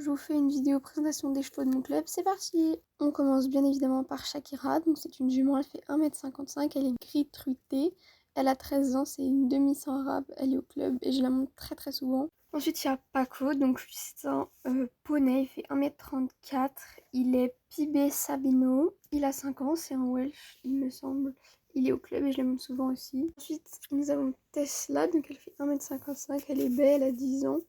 je vous fais une vidéo présentation des chevaux de mon club, c'est parti! On commence bien évidemment par Shakira, donc c'est une jument, elle fait 1m55, elle est gris truitée, elle a 13 ans, c'est une demi-sang arabe, elle est au club et je la monte très très souvent. Ensuite il y a Paco, donc lui c'est un poney, il fait 1m34, il est Pibé Sabino, il a 5 ans, c'est un Welsh il me semble. Il est au club et je la monte souvent aussi. Ensuite nous avons Tesla, donc elle fait 1m55, elle est belle, elle a 10 ans.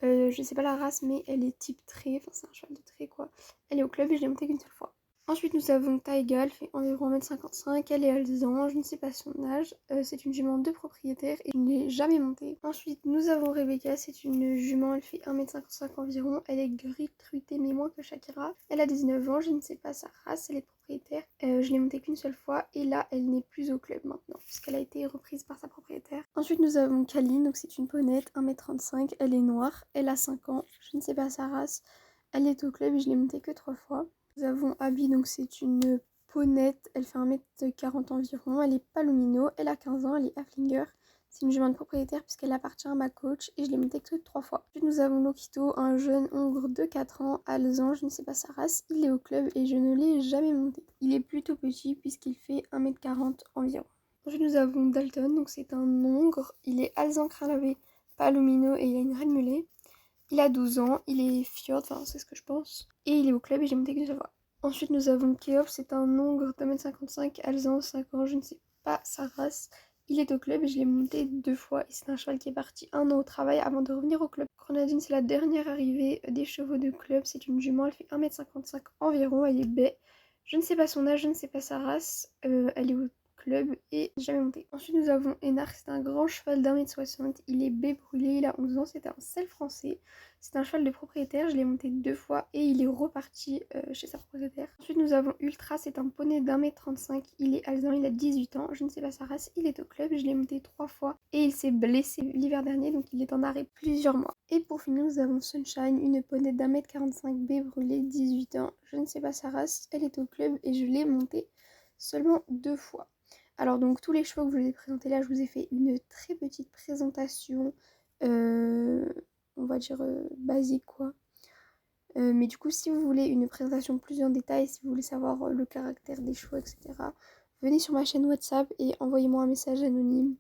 Je sais pas la race, mais elle est type trait, enfin c'est un cheval de trait quoi. Elle est au club et je l'ai montée qu'une seule fois. Ensuite nous avons Taiga, elle fait environ 1m55, elle est alezan, je ne sais pas son âge. C'est une jument de propriétaire et je ne l'ai jamais montée. Ensuite nous avons Rebecca, c'est une jument, elle fait 1m55 environ, elle est gris truitée mais moins que Shakira. Elle a 19 ans, je ne sais pas sa race, elle est propriétaire. Je l'ai montée qu'une seule fois et là elle n'est plus au club maintenant puisqu'elle a été reprise par sa propriétaire. Ensuite nous avons Kaline, donc c'est une ponette, 1m35, elle est noire, elle a 5 ans, je ne sais pas sa race, elle est au club et je l'ai montée que 3 fois. Nous avons Abby, donc c'est une ponette, elle fait 1m40 environ, elle est palomino, elle a 15 ans, elle est Haflinger. C'est une jument de propriétaire puisqu'elle appartient à ma coach et je l'ai montée que 3 fois. Ensuite nous avons Lokito, un jeune hongre de 4 ans, alezan, je ne sais pas sa race, il est au club et je ne l'ai jamais monté. Il est plutôt petit puisqu'il fait 1m40 environ. Ensuite nous avons Dalton, donc c'est un hongre, il est alezan crâne lavé, palomino et il a une reine mêlée. Il a 12 ans, il est fjord, enfin c'est ce que je pense, et il est au club et j'ai monté qu'une seule fois. Ensuite nous avons Keops, c'est un hongre d'1m55, alezan, 5 ans, je ne sais pas sa race. Il est au club et je l'ai monté 2 fois et c'est un cheval qui est parti 1 an au travail avant de revenir au club. Grenadine, c'est la dernière arrivée des chevaux de club, c'est une jument, elle fait 1m55 environ, elle est baie. Je ne sais pas son âge, je ne sais pas sa race, elle est au club et jamais monté. Ensuite nous avons Enark, c'est un grand cheval d'1m60, il est baie brûlé, il a 11 ans, c'est un sel français. C'est un cheval de propriétaire, je l'ai monté 2 fois et il est reparti chez sa propriétaire. Ensuite nous avons Ultra, c'est un poney d'1m35, il est alezan, il a 18 ans, je ne sais pas sa race, il est au club, je l'ai monté 3 fois et il s'est blessé l'hiver dernier donc il est en arrêt plusieurs mois. Et pour finir nous avons Sunshine, une poney d'1m45 baie brûlée, 18 ans, je ne sais pas sa race, elle est au club et je l'ai montée seulement 2 fois. Alors donc tous les chevaux que je vous ai présentés là, je vous ai fait une très petite présentation, on va dire basique quoi. Mais du coup si vous voulez une présentation plus en détail, si vous voulez savoir le caractère des chevaux, etc., venez sur ma chaîne WhatsApp et envoyez-moi un message anonyme.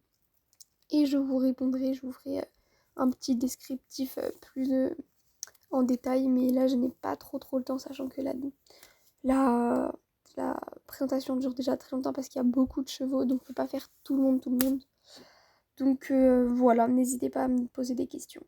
Et je vous répondrai, je vous ferai un petit descriptif plus en détail. Mais là je n'ai pas trop le temps, sachant que la présentation dure déjà très longtemps parce qu'il y a beaucoup de chevaux, donc on peut pas faire tout le monde. Donc voilà, n'hésitez pas à me poser des questions.